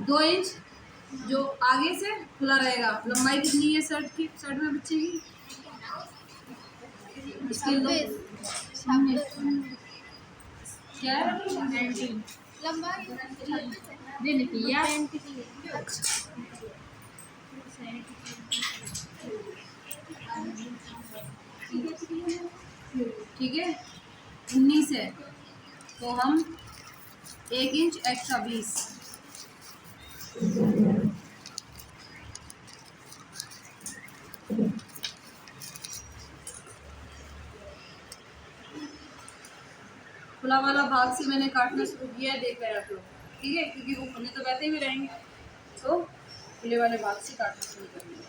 2 inch जो आगे से खुला रहेगा। लंबाई कितनी है शर्ट में बच्चे की? इसके क्या है? ठीक है, 19 है तो हम 1 इंच एक्स्ट्रा 20। खुला वाला भाग से मैंने काटना शुरू किया है, देख रहे हैं आप लोग। ठीक है, क्योंकि वो खुले तो बैठे भी रहेंगे, तो खुले वाले भाग से काटना शुरू करेंगे।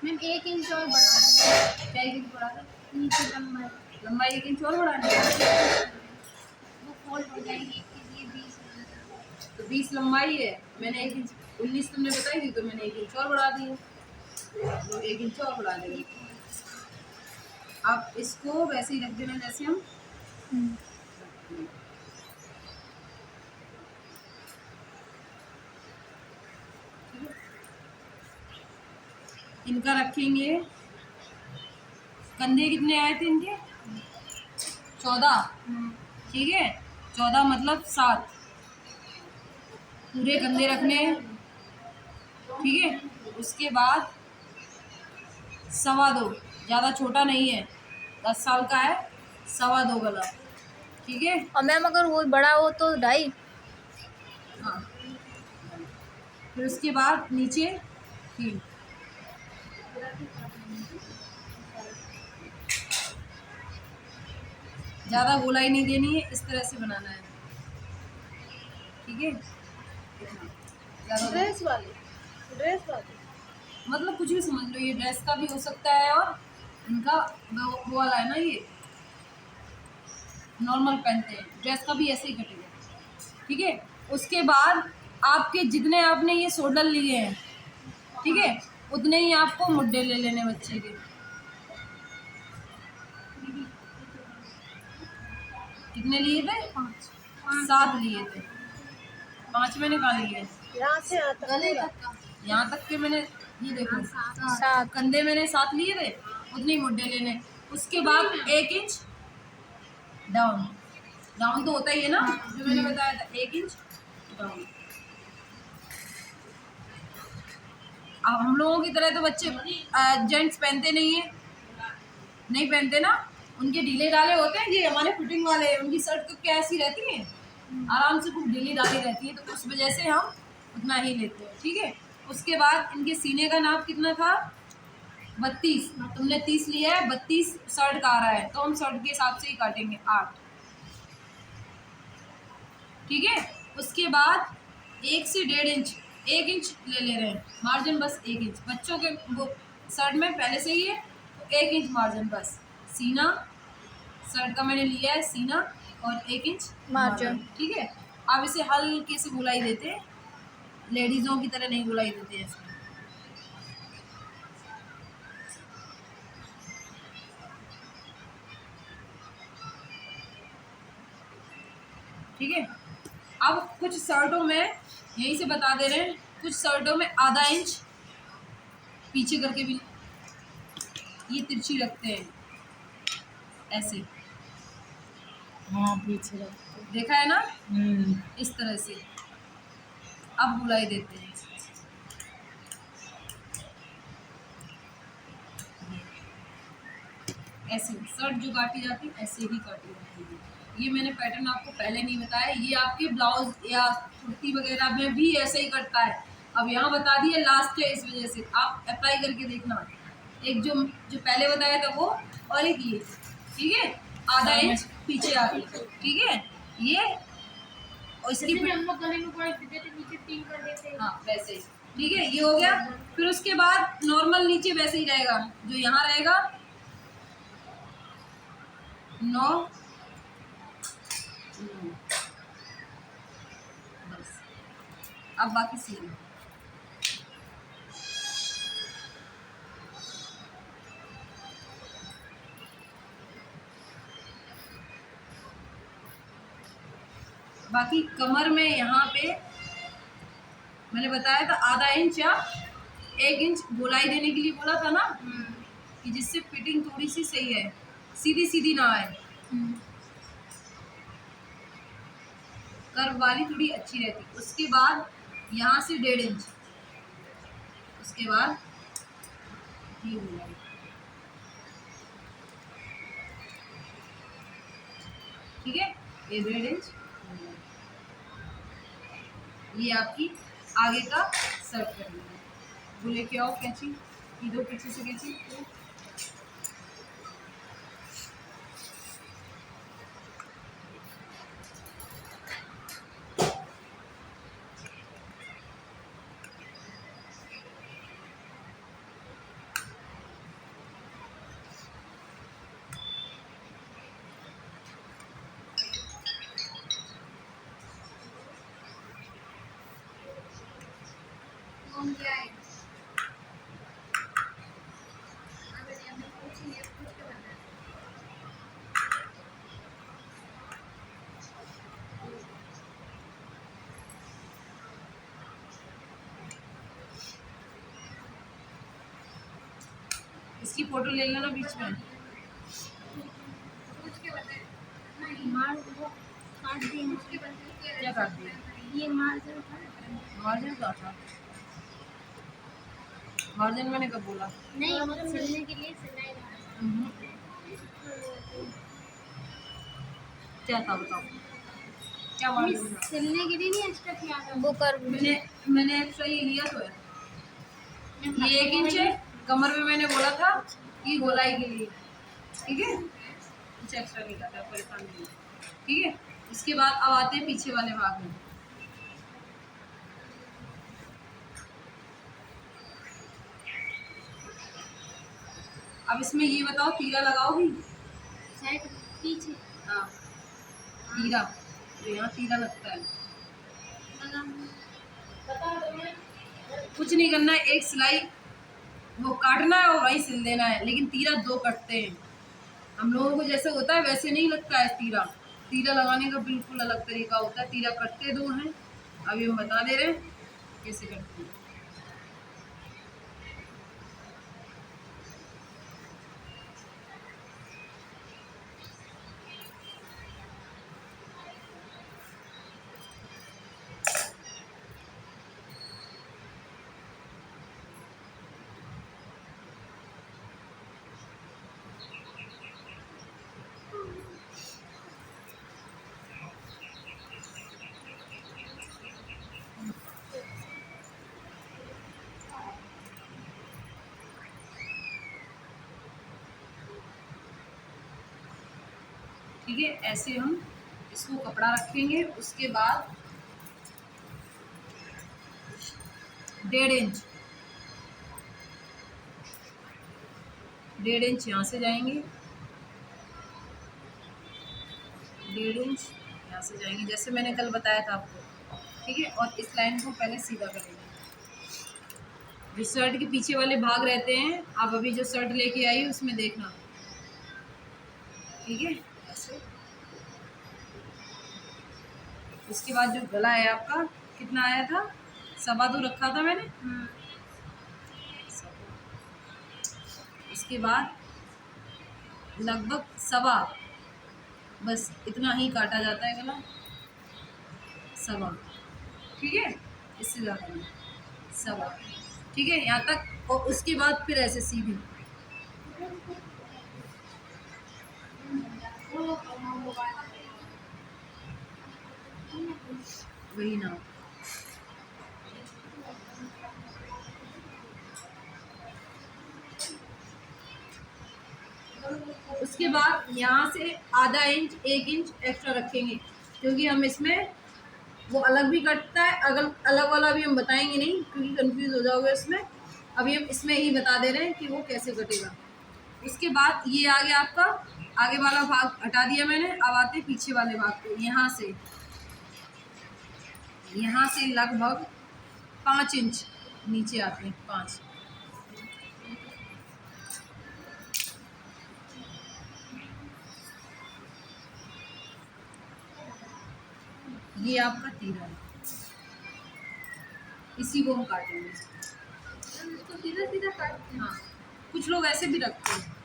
मैम 1 इंच और बढ़ा क्या 1 इंच बढ़ा दें? नीचे लंबाई 1 इंच और बढ़ानी है, वो फोल्ड हो जाएगी, इसलिए 20। तो 20 लंबाई है, मैंने 1 इंच 19 तुमने बताई थी, तो मैंने 1 इंच और बढ़ा दी है, तो 1 इंच और बढ़ा देंगे। आप इसको वैसे ही रख देना जैसे हम इनका रखेंगे। कंधे कितने आए थे इनके? 14। ठीक है, 14 मतलब 7 पूरे कंधे रखने हैं। ठीक है, उसके बाद 2.25, ज़्यादा छोटा नहीं है, 10 साल का है, 2.25 गला। ठीक है, और मैम अगर वो बड़ा हो तो 2.5। हाँ, फिर उसके बाद नीचे 3। ज़्यादा गोलाई नहीं देनी है, इस तरह से बनाना है। ठीक है, ड्रेस वाली मतलब कुछ भी समझ लो, ये ड्रेस का भी हो सकता है और इनका वो वाला है ना, ये नॉर्मल पहनते हैं, ड्रेस का भी ऐसे ही कटेगा। ठीक है, उसके बाद आपके जितने आपने ये शोल्डर लिए हैं, ठीक है, उतने ही आपको मुड्डे ले लेने बच्चे के। कितने लिए थे? 7 लिए थे। 5 मैंने कहा लिए, यहाँ से गले तक का, यहाँ तक के मैंने, ये देखो 7। कंधे मैंने 7 लिए थे, उतने ही मुड्डे लेने। उसके बाद 1 इंच डाउन, डाउन तो होता ही है ना, जो मैंने बताया था, 1 इंच डाउन। अब हम लोगों की तरह तो बच्चे जेंट्स पहनते नहीं है, नहीं पहनते ना, उनके ढीले डाले होते हैं। ये हमारे फिटिंग वाले, उनकी शर्ट तो क्या ऐसी रहती है, आराम से खूब ढीली डाली रहती है, तो उस वजह से हम उतना ही लेते हैं। ठीक है, उसके बाद इनके सीने का नाप कितना था? 32। तुमने 30 लिया है, 32 शर्ट का आ रहा है, तो हम शर्ट के हिसाब से ही काटेंगे 8। ठीक है, उसके बाद 1 से 1.5 इंच, 1 इंच ले रहे हैं मार्जिन, बस 1 इंच। बच्चों के वो शर्ट में पहले से ही है, तो 1 इंच मार्जिन बस। सीना शर्ट का मैंने लिया है, सीना और 1 इंच मार्जिन। ठीक है, आप इसे हल्के से गुलाई देते हैं, लेडीज़ों की तरह नहीं गुलाई देते हैं इसमें। ठीक है, अब कुछ शर्टों में यहीं से बता दे रहे हैं, कुछ शर्टों में आधा इंच पीछे करके भी ये तिरछी रखते हैं ऐसे। हाँ पीछे रखते, देखा है ना, इस तरह से अब बुलाई देते हैं। ऐसे शर्ट जो काटी जाती है ऐसे ही काटी जाती है। ये मैंने पैटर्न आपको पहले नहीं बताया, ये आपके ब्लाउज या कुर्ती वगैरह में भी ऐसे ही कटता है। अब यहाँ बता दिया, लास्ट है, इस वजह से आप अप्लाई करके देखना। एक जो पहले बताया था वो, और एक ये। ठीक है, आधा इंच पीछे आ गई। ठीक है, ये और इसकी हम लोग गले में पॉइंट देते थे, नीचे 3 कर देते। हाँ वैसे ही। ठीक है, ये हो गया। फिर उसके बाद नॉर्मल नीचे वैसे ही रहेगा, जो यहाँ रहेगा 9 बस। अब बाकी सीन बाकी कमर में यहाँ पे मैंने बताया था आधा इंच या 1 इंच गोलाई देने के लिए बोला था ना, कि जिससे फिटिंग थोड़ी सी सही है, सीधी सीधी ना आए, कर्व वाली थोड़ी अच्छी रहती। उसके बाद यहाँ से 1.5 इंच, उसके बाद ये गोलाई, ठीक है, ये 1.5 इंच। ये आपकी आगे का सर्व करेंगे। बोले क्या हो कैंची, ये दो पीछे से कैंची। कौन क्या है? अगर ये हमें पूछेंगे, पूछ के बताना। इसकी फोटो ले लेना बीच में। पूछ के बताए। नहीं, मार वो काट दिए, पूछ के बताए। क्या काट दिया? ये मार्जिन था। मार्जिन का था? मार्जिन मैंने कब बोला? नहीं, सिलने के लिए सिलाई लगा। क्या था बताओ, क्या मार्जिन था? सिलने के लिए नहीं एक्स्ट्रा किया था वो कर। मैंने एक्स्ट्रा ये लिया तो है, ये 1 इंच है। कमर में मैंने बोला था कि गोलाई के लिए, ठीक है, कुछ एक्स्ट्रा नहीं करता, परेशान नहीं, ठीक है। इसके बाद अब आते हैं पीछे वाले भाग में। अब इसमें ये बताओ, तीरा लगाओगी? साइड पीछे हाँ, तीरा, तो यहाँ तीरा लगता है। लगा। कुछ नहीं करना है, एक सिलाई वो काटना है और वही सिल देना है, लेकिन तीरा 2 कटते हैं। हम लोगों को जैसे होता है वैसे नहीं लगता है तीरा। तीरा लगाने का बिल्कुल अलग तरीका होता है। तीरा कटते 2 हैं, अभी हम बता दे रहे हैं कैसे करते हैं। ठीक है, ऐसे हम इसको कपड़ा रखेंगे। उसके बाद 1.5 इंच, 1.5 इंच यहाँ से जाएंगे, 1.5 इंच यहाँ से जाएंगे, जैसे मैंने कल बताया था आपको, ठीक है। और इस लाइन को पहले सीधा करेंगे। जो शर्ट के पीछे वाले भाग रहते हैं, आप अभी जो शर्ट लेके आई उसमें देखना, ठीक है, ऐसे। उसके बाद जो गला है आपका कितना आया था, 2.25 रखा था मैंने। उसके बाद लगभग 1.25, बस इतना ही काटा जाता है गला, 1.25, ठीक है, इससे ज़्यादा नहीं, 1.25, ठीक है, यहाँ तक। और उसके बाद फिर ऐसे सीधी, वही ना। उसके बाद यहाँ से आधा इंच 1 इंच एक्स्ट्रा रखेंगे, क्योंकि हम इसमें वो अलग भी कटता है, अलग वाला भी हम बताएंगे नहीं, क्योंकि कंफ्यूज हो जाओगे इसमें। अभी हम इसमें ही बता दे रहे हैं कि वो कैसे कटेगा। उसके बाद ये आ गया आपका आगे वाला भाग हटा दिया मैंने। अब आते हैं पीछे वाले भाग पे। यहाँ से लगभग 5 इंच नीचे आते हैं, 5। ये आपका तीरा है, इसी को हम काटेंगे। इसको सीधा सीधा काटते हैं। हाँ, कुछ लोग ऐसे भी रखते हैं,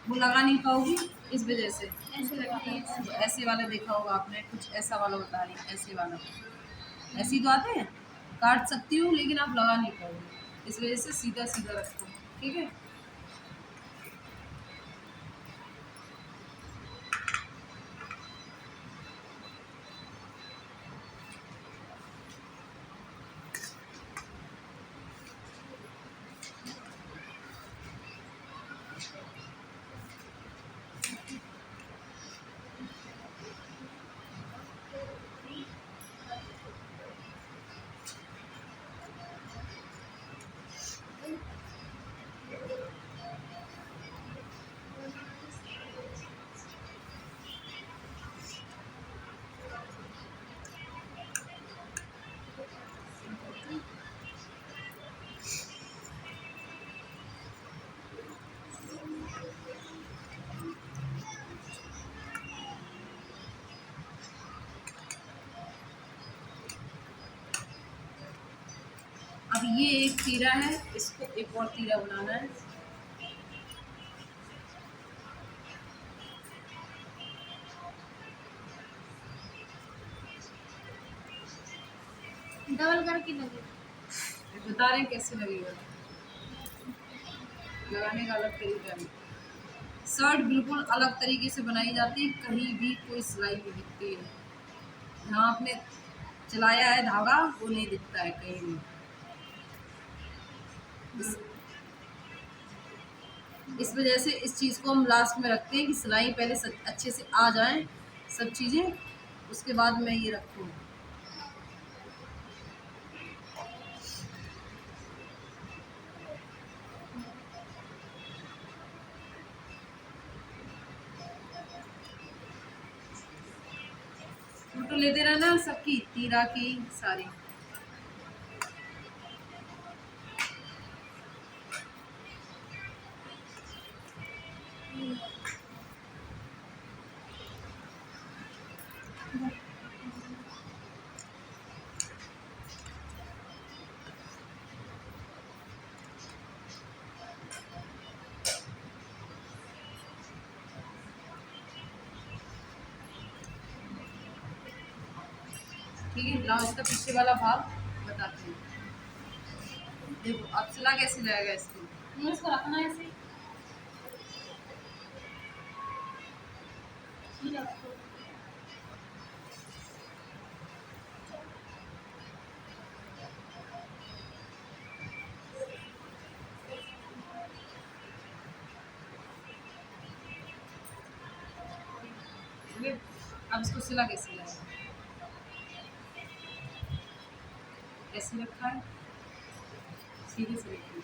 वो लगा नहीं पाओगी इस वजह से। ऐसे लगाते हैं। ऐसे वाला देखा होगा आपने, कुछ ऐसा वाला बता रही, ऐसे वाला। ऐसे ही तो आते हैं, काट सकती हूँ लेकिन आप लगा नहीं पाओगे, इस वजह से सीधा सीधा रखो, ठीक है। अब ये एक तीरा है, इसको एक और तीरा बनाना है। डबल करके लगे। बता रहे हैं कैसे लगेगा, लगाने का अलग तरीका है। शर्ट बिल्कुल अलग तरीके से बनाई जाती है, कहीं भी कोई सिलाई नहीं दिखती है। जहाँ आपने चलाया है धागा वो नहीं दिखता है कहीं भी। इस वजह से इस चीज़ को हम लास्ट में रखते हैं कि सिलाई पहले अच्छे से आ जाए सब चीज़ें, उसके बाद मैं ये रखूँ। फोटो लेते रहना सबकी, तीरा की सारी। ठीक है, ब्लाउज का पीछे वाला भाग बताती हूँ। देखो अब सिला कैसे जाएगा इसको, इसको रखना है ऐसे। ये रखो। ठीक है, अब इसको सिला कैसे जाएगा, ऐसे रखा है, सीधे से रखिए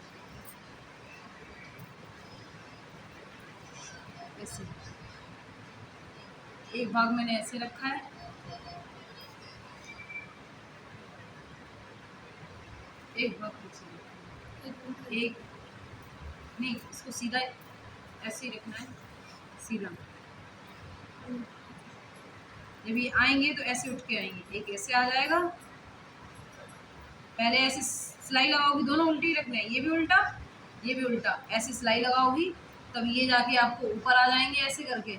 ऐसे। एक भाग मैंने ऐसे रखा है, एक भाग पीछे रखा है। एक नहीं, इसको सीधा ऐसे ही रखना है, सीधा। जब ये आएंगे तो ऐसे उठ के आएंगे, एक ऐसे आ जाएगा। पहले ऐसे सिलाई लगाओगी, दोनों उल्टी ही रखना है, ये भी उल्टा ये भी उल्टा। ऐसे सिलाई लगाओगी तब ये जाके आपको ऊपर आ जाएंगे, ऐसे करके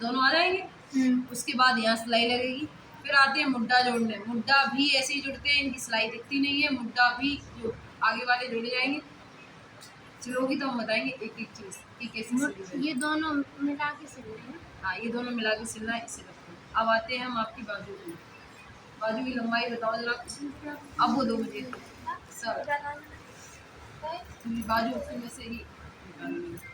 दोनों आ जाएंगे। उसके बाद यहाँ सिलाई लगेगी। फिर आते हैं मुड्डा जोड़ने। मुड्डा भी ऐसे ही जुड़ते हैं, इनकी सिलाई दिखती नहीं है। मुड्डा भी जो आगे वाले जोड़े जाएंगे। सिलोगी तो हम बताएंगे एक एक चीज़ कि कैसे सिलनी है। ये दोनों मिला के सिलना है। हाँ, ये दोनों मिला के सिलना है, इसे रखो। अब आते हैं हम आपकी बाजू की। बाजू की लंबाई बताओ जरा। अब वो 2 मुझे सर बाजू में से ही निकालनी है।